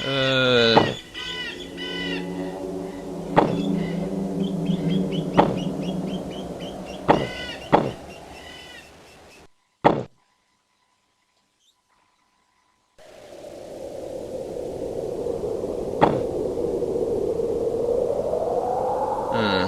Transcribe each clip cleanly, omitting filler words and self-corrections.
Uh... Hmm.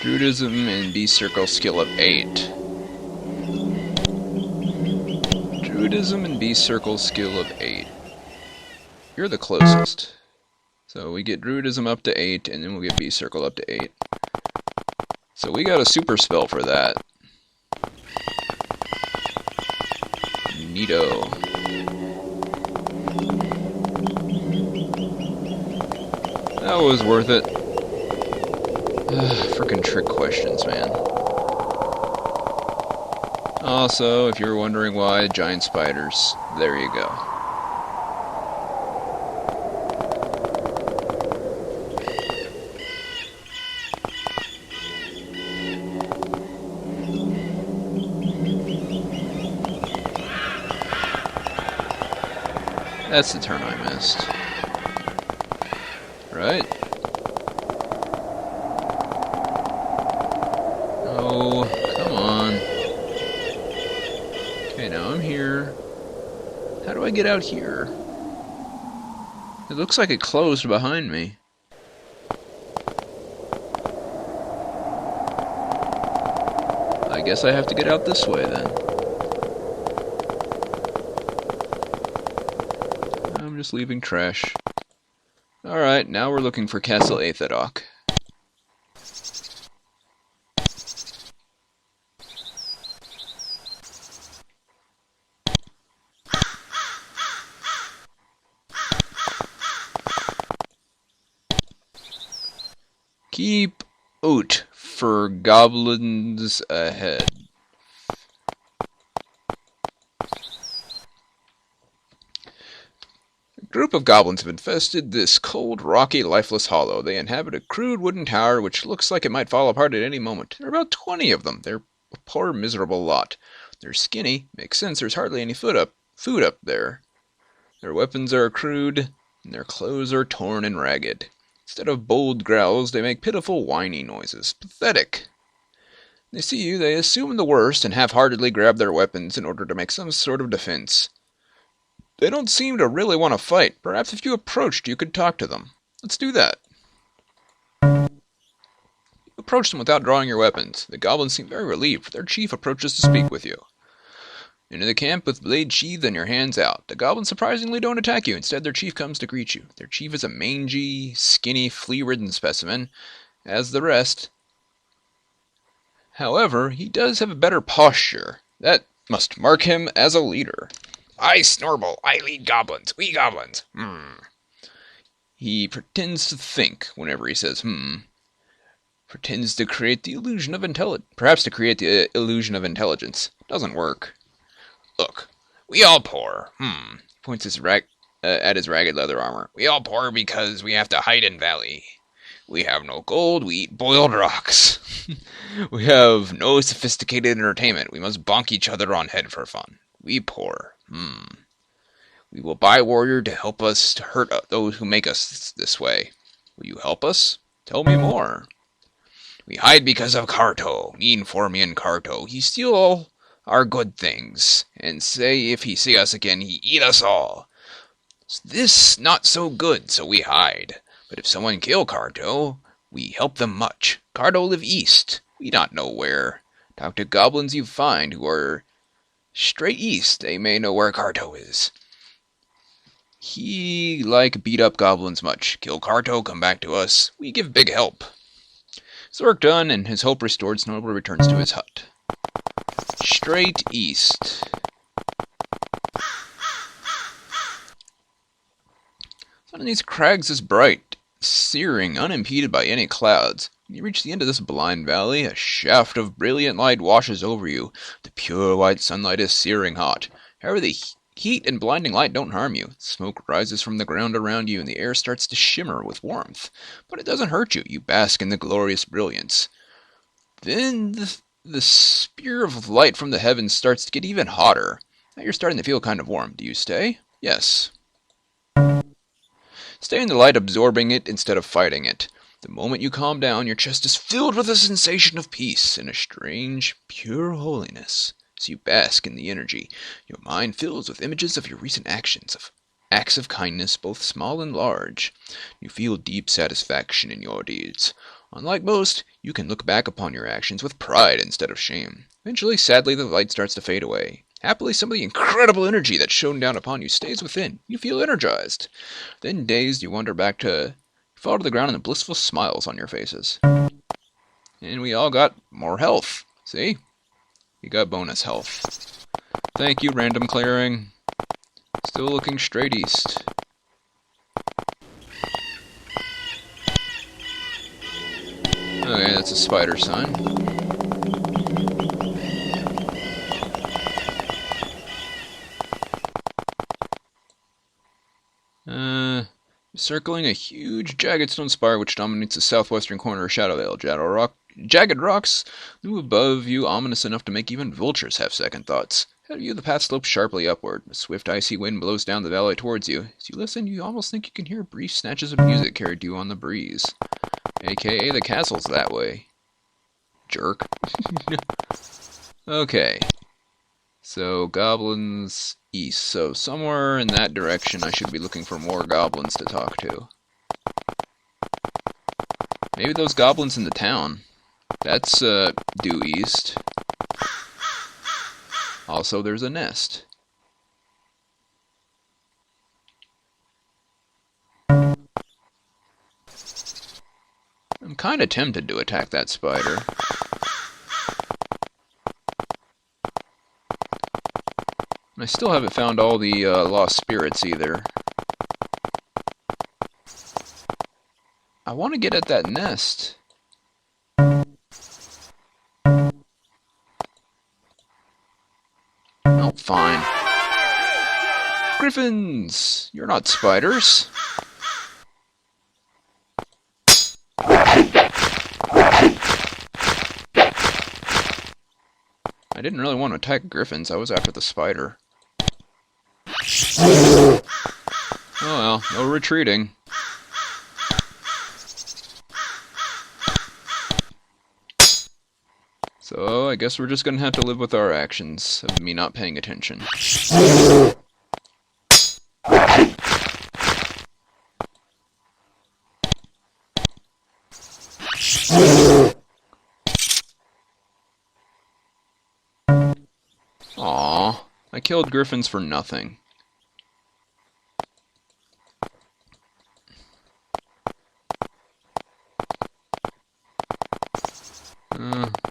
Druidism and Beast Circle skill of 8. Druidism and Beast Circle skill of 8. You're the closest. So we get Druidism up to 8, and then we'll get Beast Circle up to 8. So we got a super spell for that. Neato. That was worth it. Frickin' trick questions, man. Also, if you're wondering why, giant spiders. There you go. That's the turn I missed. Right? Oh, come on. Okay, now I'm here. How do I get out here? It looks like it closed behind me. I guess I have to get out this way then. I'm just leaving trash. Alright, now we're looking for Castle Aethodoc. Keep out for goblins ahead. A group of goblins have infested this cold, rocky, lifeless hollow. They inhabit a crude wooden tower which looks like it might fall apart at any moment. There are about 20 of them. They're a poor, miserable lot. They're skinny. Makes sense, there's hardly any food up there. Their weapons are crude, and their clothes are torn and ragged. Instead of bold growls, they make pitiful whiny noises. Pathetic. They see you, they assume the worst, and half-heartedly grab their weapons in order to make some sort of defense. They don't seem to really want to fight. Perhaps if you approached, you could talk to them. Let's do that. You approach them without drawing your weapons. The goblins seem very relieved. Their chief approaches to speak with you. Into the camp with blade sheathed and your hands out. The goblins surprisingly don't attack you. Instead, their chief comes to greet you. Their chief is a mangy, skinny, flea-ridden specimen, as the rest. However, he does have a better posture. That must mark him as a leader. I, Snorble, I lead goblins. We goblins. He pretends to think whenever he says, Pretends to create the illusion of perhaps to create the illusion of intelligence. Doesn't work. Look, we all poor. Points at his ragged leather armor. We all poor because we have to hide in valley. We have no gold, we eat boiled rocks. We have no sophisticated entertainment. We must bonk each other on head for fun. We poor. We will buy a warrior to help us to hurt those who make us this way. Will you help us? Tell me more. We hide because of Carto, mean Formian Carto. He steal all our good things, and say if he see us again, he eat us all. This not so good, so we hide. But if someone kill Carto, we help them much. Carto live east, we not know where. Talk to goblins you find who are straight east, they may know where Carto is. He like beat up goblins much. Kill Carto, come back to us, we give big help. His work done, and his hope restored, Snorble returns to his hut. Straight east. Sun on these crags is bright, searing, unimpeded by any clouds. When you reach the end of this blind valley, a shaft of brilliant light washes over you. The pure white sunlight is searing hot. However, the heat and blinding light don't harm you. Smoke rises from the ground around you, and the air starts to shimmer with warmth. But it doesn't hurt you. You bask in the glorious brilliance. Then the spear of light from the heavens starts to get even hotter. Now you're starting to feel kind of warm. Do you stay? Yes. Stay in the light, absorbing it instead of fighting it. The moment you calm down, your chest is filled with a sensation of peace and a strange, pure holiness. As you bask in the energy, your mind fills with images of your recent actions, of acts of kindness, both small and large. You feel deep satisfaction in your deeds. Unlike most, you can look back upon your actions with pride instead of shame. Eventually, sadly, the light starts to fade away. Happily, some of the incredible energy that shone down upon you stays within. You feel energized. Then, dazed, you fall to the ground and the blissful smiles on your faces. And we all got more health. See? We got bonus health. Thank you, random clearing. Still looking straight east. Okay, that's a spider sign. Circling a huge jagged stone spire which dominates the southwestern corner of Shadowvale. Jagged rocks loom above you, ominous enough to make even vultures have second thoughts. Ahead of you, the path slopes sharply upward. A swift, icy wind blows down the valley towards you. As you listen, you almost think you can hear brief snatches of music carried to you on the breeze. AKA the castle's that way. Jerk. Okay. So, goblins east. So, somewhere in that direction I should be looking for more goblins to talk to. Maybe those goblins in the town. That's, due east. Also, there's a nest. I'm kinda tempted to attack that spider. I still haven't found all the lost spirits either. I want to get at that nest. Oh, fine. Griffins! You're not spiders. I didn't really want to attack griffins, I was after the spider. Oh well, no retreating. So, I guess we're just gonna have to live with our actions of me not paying attention. Aww, I killed griffins for nothing.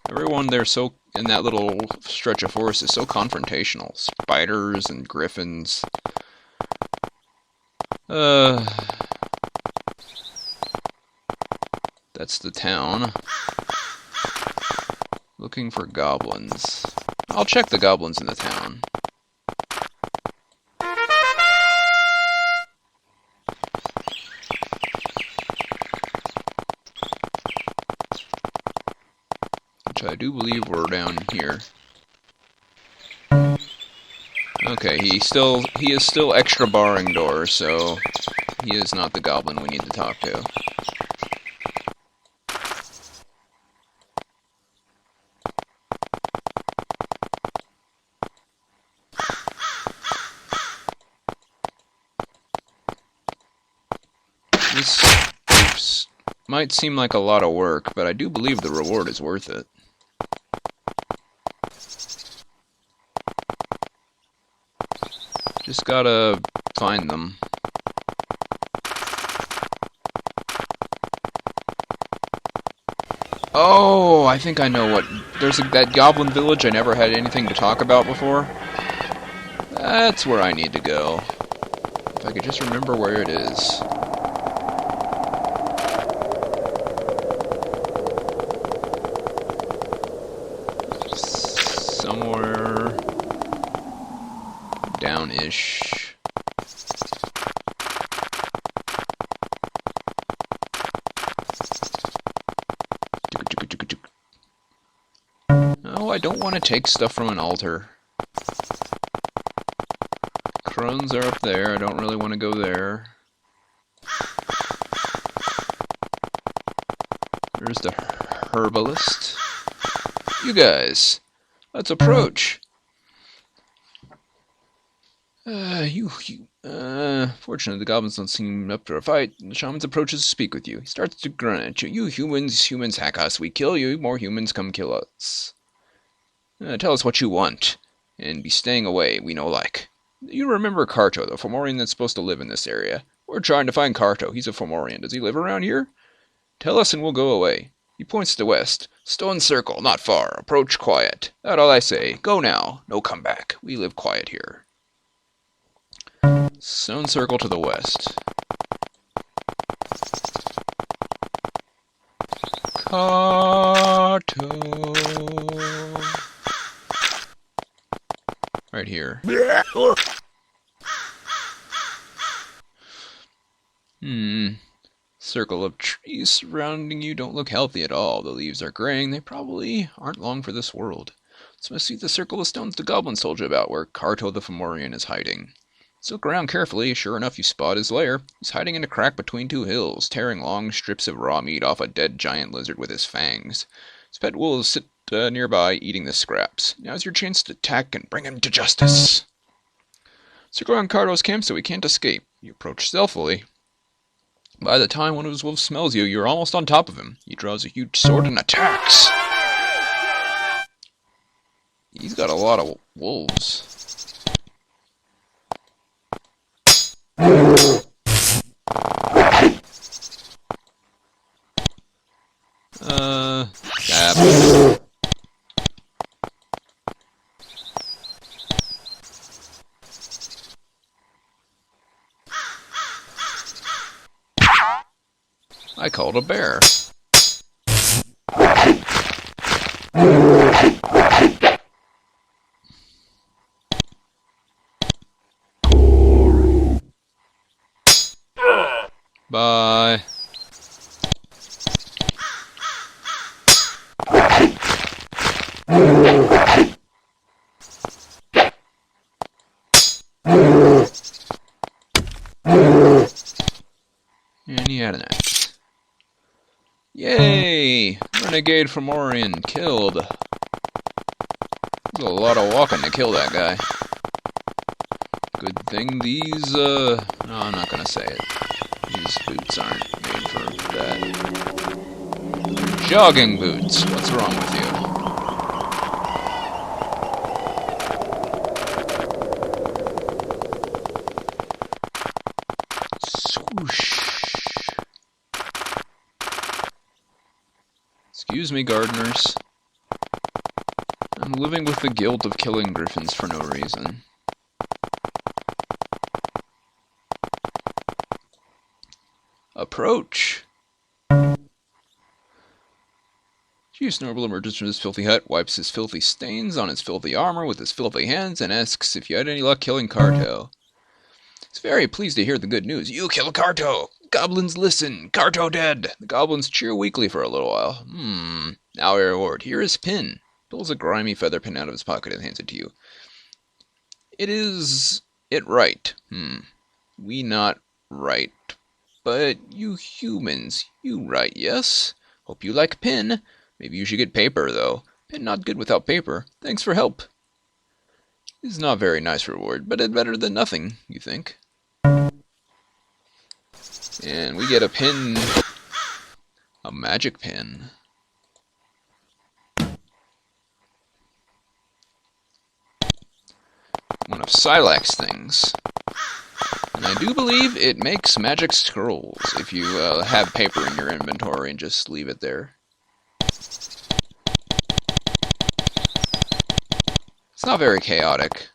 Everyone there in that little stretch of forest is so confrontational. Spiders and griffins. That's the town. Looking for goblins. I'll check the goblins in the town. Which I do believe we're down here. Okay, he is still extra barring doors, so he is not the goblin we need to talk to. This might seem like a lot of work, but I do believe the reward is worth it. Just gotta find them. Oh, I think I know what... There's that goblin village I never had anything to talk about before. That's where I need to go. If I could just remember where it is. Somewhere... down-ish. I don't want to take stuff from an altar. Crones are up there. I don't really want to go there. There's the herbalist. You guys, let's approach. Fortunately, the goblins don't seem up for a fight. The shaman's approaches to speak with you. He starts to grunt at you. You humans hack us. We kill you. More humans come kill us. Tell us what you want, and be staying away. We know like. You remember Carto, the Fomorian that's supposed to live in this area. We're trying to find Carto. He's a Fomorian. Does he live around here? Tell us and we'll go away. He points to the west. Stone circle, not far. Approach quiet. That's all I say. Go now. No come back. We live quiet here. Stone circle to the west. Carto. Right here. Circle of trees surrounding you don't look healthy at all. The leaves are graying. They probably aren't long for this world. So I see the circle of stones the goblins told you about, where Carto the Fomorian is hiding. Look around carefully. Sure enough, you spot his lair. He's hiding in a crack between two hills, tearing long strips of raw meat off a dead giant lizard with his fangs. His pet wolves sit nearby, eating the scraps. Now's your chance to attack and bring him to justice. Circle around Carto's camp so he can't escape. You approach stealthily. By the time one of his wolves smells you, you're almost on top of him. He draws a huge sword and attacks. He's got a lot of wolves. Stab. I called a bear. Bye. And he had an axe. Yay! Renegade from Orion killed. There's a lot of walking to kill that guy. Good thing these, no, I'm not gonna say it. These boots aren't made for that. Jogging boots. What's wrong with you? Swoosh. Excuse me, gardeners. I'm living with the guilt of killing griffins for no reason. Approach! Chief Snorble emerges from his filthy hut, wipes his filthy stains on his filthy armor with his filthy hands, and asks if you had any luck killing Carto. He's very pleased to hear the good news. You kill Carto! Goblins listen! Carto dead! The goblins cheer weakly for a little while. Now a reward. Here is Pin. Pulls a grimy feather pin out of his pocket and hands it to you. It right. We not right. But you humans, you right, yes? Hope you like Pin. Maybe you should get paper, though. Pin not good without paper. Thanks for help. This is not a very nice reward, but it's better than nothing, you think. And we get a pin. A magic pin. One of Silak's things. And I do believe it makes magic scrolls if you have paper in your inventory and just leave it there. It's not very chaotic.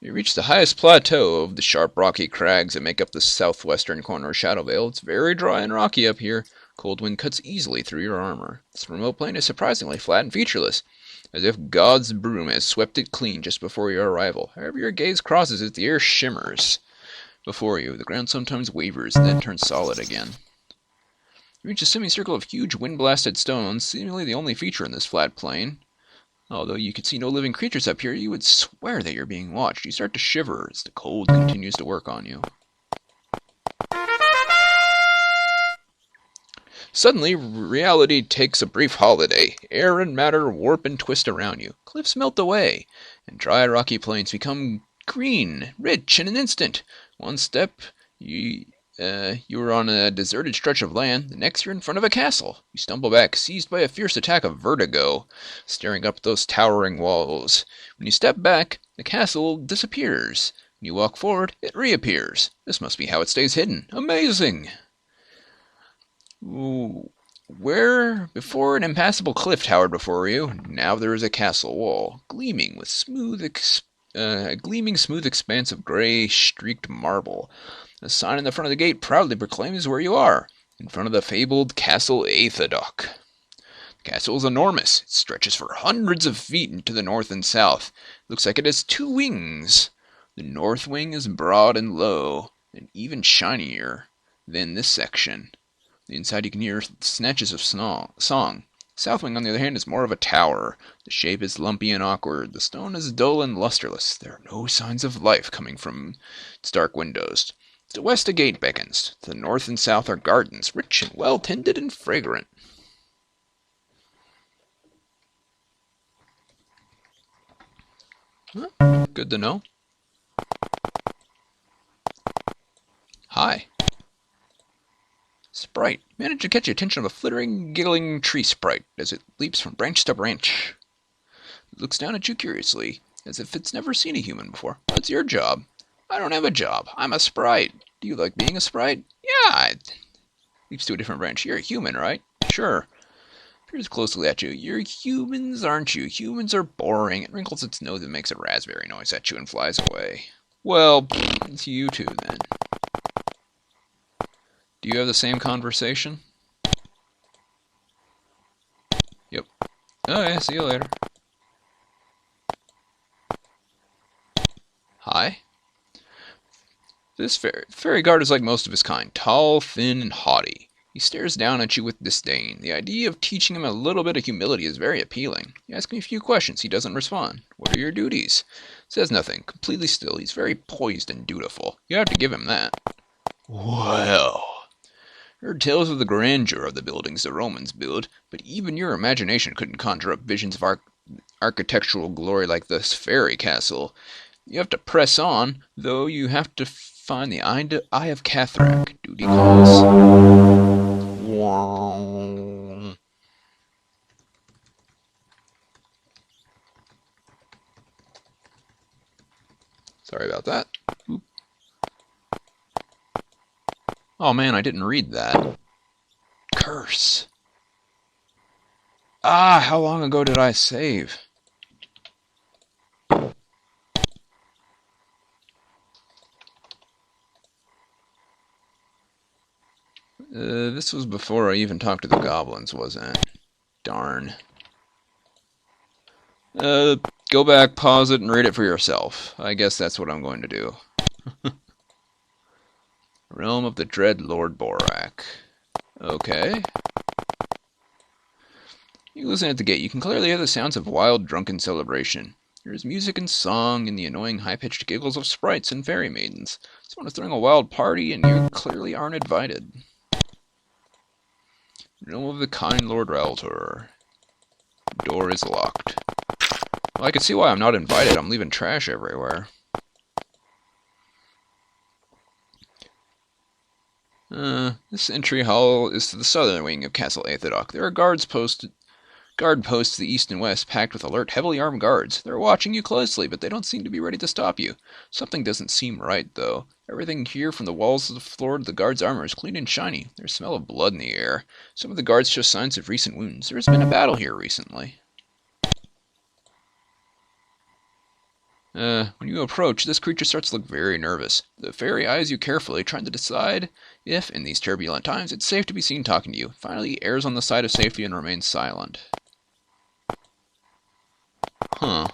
You reach the highest plateau of the sharp rocky crags that make up the southwestern corner of Shadowvale. It's very dry and rocky up here. Cold wind cuts easily through your armor. This remote plain is surprisingly flat and featureless, as if God's broom has swept it clean just before your arrival. However your gaze crosses it, the air shimmers before you. The ground sometimes wavers and then turns solid again. You reach a semicircle of huge wind-blasted stones, seemingly the only feature in this flat plain. Although you could see no living creatures up here, you would swear that you're being watched. You start to shiver as the cold continues to work on you. Suddenly, reality takes a brief holiday. Air and matter warp and twist around you. Cliffs melt away, and dry rocky plains become green, rich in an instant. One step, you are on a deserted stretch of land. The next, you're in front of a castle. You stumble back, seized by a fierce attack of vertigo, staring up those towering walls. When you step back, the castle disappears. When you walk forward, it reappears. This must be how it stays hidden. Amazing! Ooh. Where before an impassable cliff towered before you, now there is a castle wall, gleaming with smooth expanse of gray streaked marble. A sign in the front of the gate proudly proclaims where you are, in front of the fabled Castle Aethodoc. The castle is enormous. It stretches for hundreds of feet into the north and south. It looks like it has two wings. The north wing is broad and low, and even shinier than this section. Inside you can hear snatches of song. The south wing, on the other hand, is more of a tower. The shape is lumpy and awkward. The stone is dull and lusterless. There are no signs of life coming from its dark windows. To the west a gate beckons. To the north and south are gardens, rich and well-tended and fragrant. Huh? Good to know. Hi. Sprite. Managed to catch the attention of a flittering, giggling tree sprite as it leaps from branch to branch. It looks down at you curiously, as if it's never seen a human before. What's your job? I don't have a job. I'm a sprite. Do you like being a sprite? Yeah. Leaps to a different branch. You're a human, right? Sure. Peers closely at you. You're humans, aren't you? Humans are boring. It wrinkles its nose and makes a raspberry noise at you and flies away. Well, it's you two then. Do you have the same conversation? Yep. Oh yeah, see you later. Hi. This fairy guard is like most of his kind, tall, thin, and haughty. He stares down at you with disdain. The idea of teaching him a little bit of humility is very appealing. You ask him a few questions, he doesn't respond. What are your duties? Says nothing, completely still. He's very poised and dutiful. You have to give him that. Well... Heard tales of the grandeur of the buildings the Romans built, but even your imagination couldn't conjure up visions of architectural glory like this fairy castle. You have to press on, though you have to find the Eye of Cathrak. Duty calls. Wow. Sorry about that. Oop. Oh man, I didn't read that. Curse. Ah, how long ago did I save? This was before I even talked to the goblins, wasn't it? Darn. Go back, pause it, and read it for yourself. I guess that's what I'm going to do. Realm of the Dread Lord Borak. Okay. You listen at the gate. You can clearly hear the sounds of wild, drunken celebration. There is music and song and the annoying high-pitched giggles of sprites and fairy maidens. Someone is throwing a wild party and you clearly aren't invited. Realm of the kind Lord Raltor. Door is locked. Well, I can see why I'm not invited. I'm leaving trash everywhere. This entry hall is to the southern wing of Castle Aethodoc. There are guard posts to the east and west, packed with alert, heavily armed guards. They're watching you closely, but they don't seem to be ready to stop you. Something doesn't seem right, though. Everything here, from the walls to the floor to the guards' armor, is clean and shiny. There's a smell of blood in the air. Some of the guards show signs of recent wounds. There has been a battle here recently. When you approach, this creature starts to look very nervous. The fairy eyes you carefully, trying to decide if, in these turbulent times, it's safe to be seen talking to you. Finally, he errs on the side of safety and remains silent. Huh.